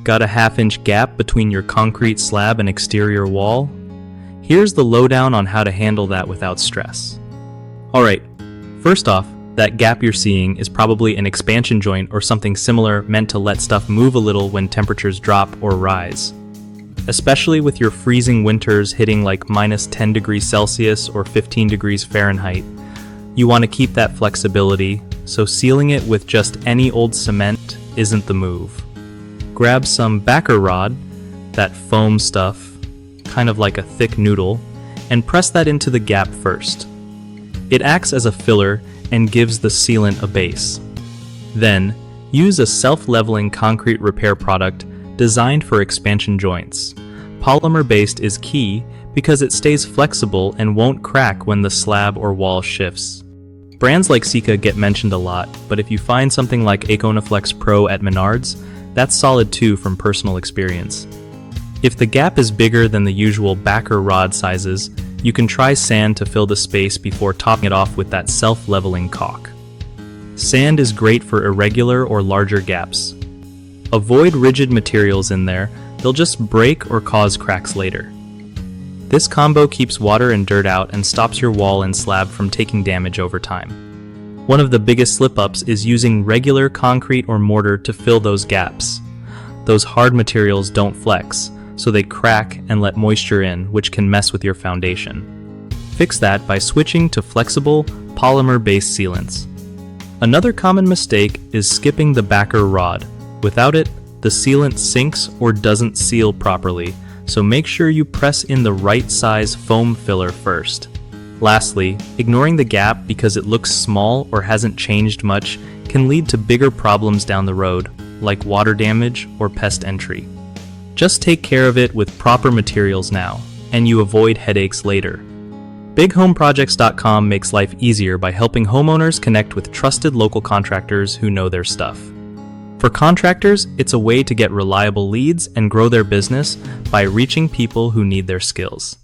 Got a half-inch gap between your concrete slab and exterior wall? Here's the lowdown on how to handle that without stress. Alright, first off, that gap you're seeing is probably an expansion joint or something similar meant to let stuff move a little when temperatures drop or rise. Especially with your freezing winters hitting like minus 10 degrees Celsius or 15 degrees Fahrenheit, you want to keep that flexibility, so sealing it with just any old cement isn't the move. Grab some backer rod, that foam stuff, kind of like a thick noodle, and press that into the gap first. It acts as a filler and gives the sealant a base. Then, use a self-leveling concrete repair product designed for expansion joints. Polymer-based is key because it stays flexible and won't crack when the slab or wall shifts. Brands like Sika get mentioned a lot, but if you find something like Econoflex Pro at Menards, that's solid too from personal experience. If the gap is bigger than the usual backer rod sizes, you can try sand to fill the space before topping it off with that self-leveling caulk. Sand is great for irregular or larger gaps. Avoid rigid materials in there, they'll just break or cause cracks later. This combo keeps water and dirt out and stops your wall and slab from taking damage over time. One of the biggest slip-ups is using regular concrete or mortar to fill those gaps. Those hard materials don't flex, so they crack and let moisture in, which can mess with your foundation. Fix that by switching to flexible, polymer-based sealants. Another common mistake is skipping the backer rod. Without it, the sealant sinks or doesn't seal properly, so make sure you press in the right size foam filler first. Lastly, ignoring the gap because it looks small or hasn't changed much can lead to bigger problems down the road, like water damage or pest entry. Just take care of it with proper materials now, and you avoid headaches later. BigHomeProjects.com makes life easier by helping homeowners connect with trusted local contractors who know their stuff. For contractors, it's a way to get reliable leads and grow their business by reaching people who need their skills.